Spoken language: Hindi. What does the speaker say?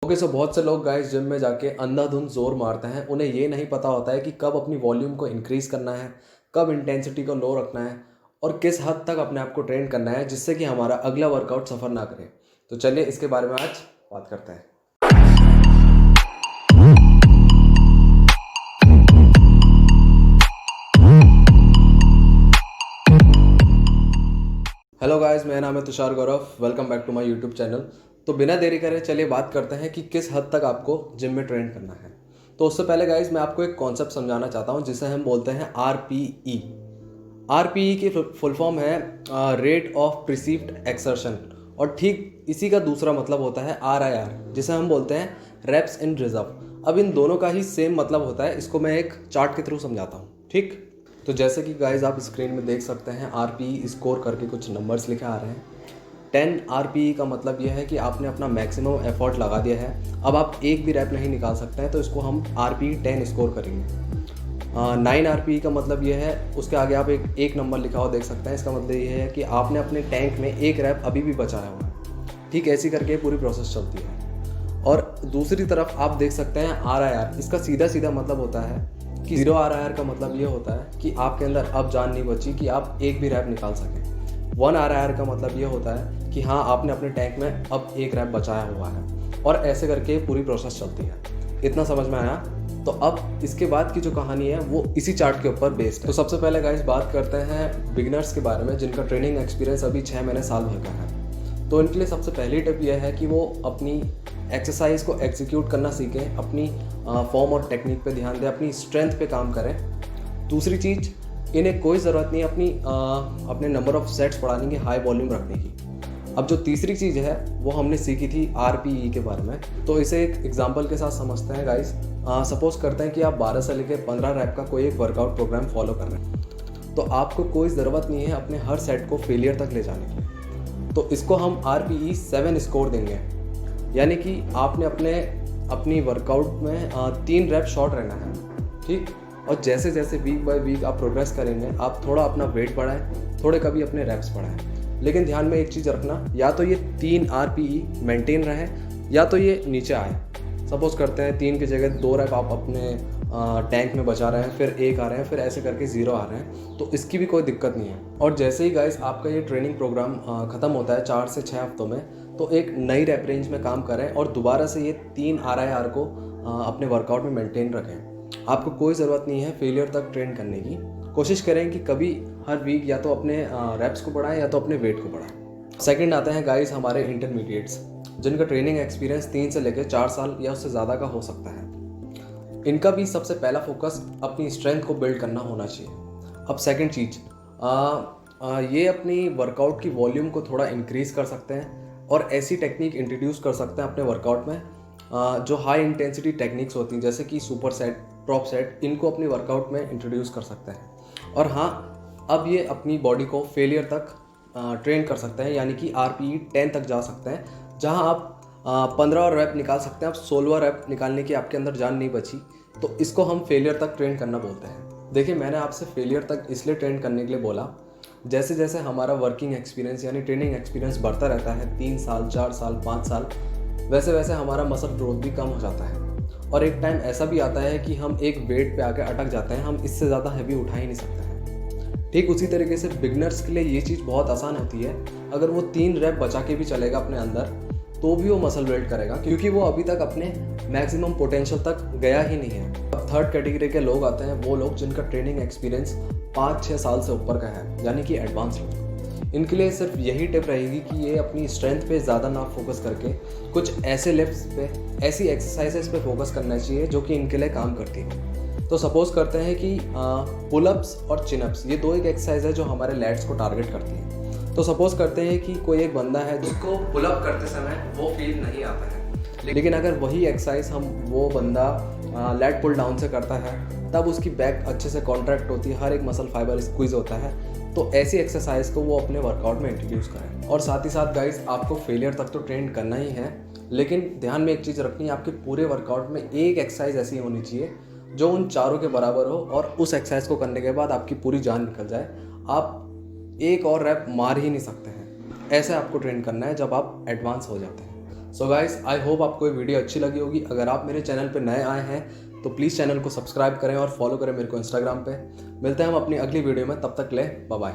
ओके सो बहुत से लोग गाइस जिम में जाके अंधाधुंध जोर मारते हैं। उन्हें ये नहीं पता होता है कि कब अपनी वॉल्यूम को इंक्रीज करना है, कब इंटेंसिटी को लो रखना है और किस हद तक अपने आप को ट्रेन करना है जिससे कि हमारा अगला वर्कआउट सफ़र ना करे। तो चलिए इसके बारे में आज बात करते हैं। हेलो गाइस, मेरा नाम है Tushar Gaurav. Welcome back to my YouTube channel. तो बिना देरी करे चलिए बात करते हैं कि किस हद तक आपको जिम में ट्रेन करना है। तो उससे पहले गाइस मैं आपको एक कॉन्सेप्ट समझाना चाहता हूं जिसे हम बोलते हैं आरपीई। आरपीई की फुल फॉर्म है रेट ऑफ प्रिसीव्ड एक्सर्शन, और ठीक इसी का दूसरा मतलब होता है आरआईआर, जिसे हम बोलते हैं रेप्स इन रिजर्व। अब इन दोनों का ही सेम मतलब होता है। इसको मैं एक चार्ट के थ्रू समझाता हूँ, ठीक। तो जैसे कि गाइज आप स्क्रीन में देख सकते हैं आरपीई स्कोर करके कुछ नंबर्स लिखे आ रहे हैं। 10 आरपीई का मतलब यह है कि आपने अपना मैक्सिमम एफर्ट लगा दिया है, अब आप एक भी रैप नहीं निकाल सकते हैं, तो इसको हम आरपीई 10 स्कोर करेंगे। 9 आरपीई का मतलब यह है, उसके आगे आप एक नंबर लिखा हुआ देख सकते हैं। इसका मतलब यह है कि आपने अपने टैंक में एक रैप अभी भी बचाया हुआ है, ठीक। ऐसी करके पूरी प्रोसेस चलती है। और दूसरी तरफ आप देख सकते हैं आरआईआर। इसका सीधा सीधा मतलब होता है कि 0 आरआईआर का मतलब ये होता है कि आपके अंदर अब जान नहीं बची कि आप एक भी रैप निकाल सकें। 1 आरआईआर का मतलब ये होता है कि हाँ, आपने अपने टैंक में अब एक रैप बचाया हुआ है, और ऐसे करके पूरी प्रोसेस चलती है। इतना समझ में आया? तो अब इसके बाद की जो कहानी है वो इसी चार्ट के ऊपर बेस्ड है। तो सबसे पहले गाइस बात करते हैं बिगिनर्स के बारे में, जिनका ट्रेनिंग एक्सपीरियंस अभी 6 महीने साल भर का है। तो इनके लिए सबसे पहली टिप यह है कि वो अपनी एक्सरसाइज को एग्जीक्यूट करना सीखें, अपनी फॉर्म और टेक्निक पे ध्यान दें, अपनी स्ट्रेंथ पे काम करें। दूसरी चीज़, इन्हें कोई ज़रूरत नहीं अपने नंबर ऑफ सेट्स बढ़ाने की, हाई वॉल्यूम रखने की। अब जो तीसरी चीज़ है वो हमने सीखी थी आरपीई के बारे में। तो इसे एक एग्जांपल के साथ समझते हैं गाइस। सपोज करते हैं कि आप 12 से लेकर 15 रैप का कोई एक वर्कआउट प्रोग्राम फॉलो कर रहे हैं, तो आपको कोई ज़रूरत नहीं है अपने हर सेट को फेलियर तक ले जाने की। तो इसको हम आरपीई 7 स्कोर देंगे, यानी कि आपने अपनी वर्कआउट में 3 रैप शॉर्ट रहना है, ठीक। और जैसे जैसे वीक बाय वीक आप प्रोग्रेस करेंगे, आप थोड़ा अपना वेट बढ़ाएं, थोड़े कभी अपने रैप्स बढ़ाएं। लेकिन ध्यान में एक चीज़ रखना, या तो ये 3 आरपीई मेंटेन रहे या तो ये नीचे आए। सपोज करते हैं 3 की जगह 2 रैप आप अपने टैंक में बचा रहे हैं, फिर 1 आ रहे हैं, फिर ऐसे करके 0 आ रहे हैं, तो इसकी भी कोई दिक्कत नहीं है। और जैसे ही गाइस आपका ये ट्रेनिंग प्रोग्राम ख़त्म होता है 4 से 6 हफ्तों में, तो एक नई रैप रेंज में काम करें और दोबारा से ये 3 आरआईआर को अपने वर्कआउट में मेंटेन रखें। आपको कोई ज़रूरत नहीं है फेलियर तक ट्रेन करने की। कोशिश करें कि कभी हर वीक या तो अपने रैप्स को बढ़ाएं या तो अपने वेट को बढ़ाएं। सेकंड आते हैं गाइस हमारे इंटरमीडिएट्स, जिनका ट्रेनिंग एक्सपीरियंस 3 से लेकर 4 साल या उससे ज़्यादा का हो सकता है। इनका भी सबसे पहला फोकस अपनी स्ट्रेंथ को बिल्ड करना होना चाहिए। अब सेकंड चीज़, ये अपनी वर्कआउट की वॉल्यूम को थोड़ा इंक्रीज़ कर सकते हैं और ऐसी टेक्निक इंट्रोड्यूस कर सकते हैं अपने वर्कआउट में जो हाई इंटेंसिटी टेक्निक्स होती हैं, जैसे कि सुपर सेट, ड्रॉप सेट, इनको अपनी वर्कआउट में इंट्रोड्यूस कर सकते हैं। और हाँ, अब ये अपनी बॉडी को फेलियर तक ट्रेन कर सकते हैं, यानी कि आरपीई 10 तक जा सकते हैं। जहाँ आप 15 रैप निकाल सकते हैं, आप 16वां रैप निकालने की आपके अंदर जान नहीं बची, तो इसको हम फेलियर तक ट्रेन करना बोलते हैं। देखिए, मैंने आपसे फेलियर तक इसलिए ट्रेन करने के लिए बोला, जैसे जैसे हमारा वर्किंग एक्सपीरियंस यानी ट्रेनिंग एक्सपीरियंस बढ़ता रहता है, 3 साल, 4 साल, 5 साल, वैसे वैसे हमारा मसल ग्रोथ भी कम हो जाता है। और एक टाइम ऐसा भी आता है कि हम एक वेट पे आके अटक जाते हैं, हम इससे ज़्यादा हैवी उठा ही नहीं सकते हैं। ठीक उसी तरीके से बिगनर्स के लिए ये चीज़ बहुत आसान होती है। अगर वो 3 रैप बचा के भी चलेगा अपने अंदर, तो भी वो मसल बिल्ड करेगा, क्योंकि वो अभी तक अपने मैक्सिमम पोटेंशियल तक गया ही नहीं है। अब थर्ड कैटेगरी के लोग आते हैं, वो लोग जिनका ट्रेनिंग एक्सपीरियंस 5-6 साल से ऊपर का है, यानी कि एडवांस लोग। इनके लिए सिर्फ यही टिप रहेगी कि ये अपनी स्ट्रेंथ पे ज़्यादा ना फोकस करके कुछ ऐसे लिफ्ट्स पे, ऐसी एक्सरसाइजेस पे फोकस करना चाहिए जो कि इनके लिए काम करती हो। तो सपोज करते हैं कि पुलअप्स और चिनअप्स, ये 2 एक एक्सरसाइज है जो हमारे लैट्स को टारगेट करती है। तो सपोज करते हैं कि कोई एक बंदा है जिसको पुलअप करते समय वो फील नहीं आता है, लेकिन अगर वही एक्सरसाइज वो बंदा लैट पुल डाउन से करता है, तब उसकी बैक अच्छे से कॉन्ट्रैक्ट होती है, हर एक मसल फाइबर स्क्वीज होता है। तो ऐसी एक्सरसाइज को वो अपने वर्कआउट में इंट्रोड्यूस करें। और साथ ही साथ गाइस, आपको फेलियर तक तो ट्रेन करना ही है, लेकिन ध्यान में एक चीज़ रखनी है, आपके पूरे वर्कआउट में एक एक्सरसाइज ऐसी होनी चाहिए जो उन चारों के बराबर हो, और उस एक्सरसाइज को करने के बाद आपकी पूरी जान निकल जाए, आप एक और रैप मार ही नहीं सकते हैं। ऐसे आपको ट्रेन करना है जब आप एडवांस हो जाते हैं। सो गाइस, आई होप आपको ये वीडियो अच्छी लगी होगी। अगर आप मेरे चैनल पे नए आए हैं तो प्लीज़ चैनल को सब्सक्राइब करें और फॉलो करें मेरे को इंस्टाग्राम पे। मिलते हैं हम अपनी अगली वीडियो में, तब तक ले बाय बाय।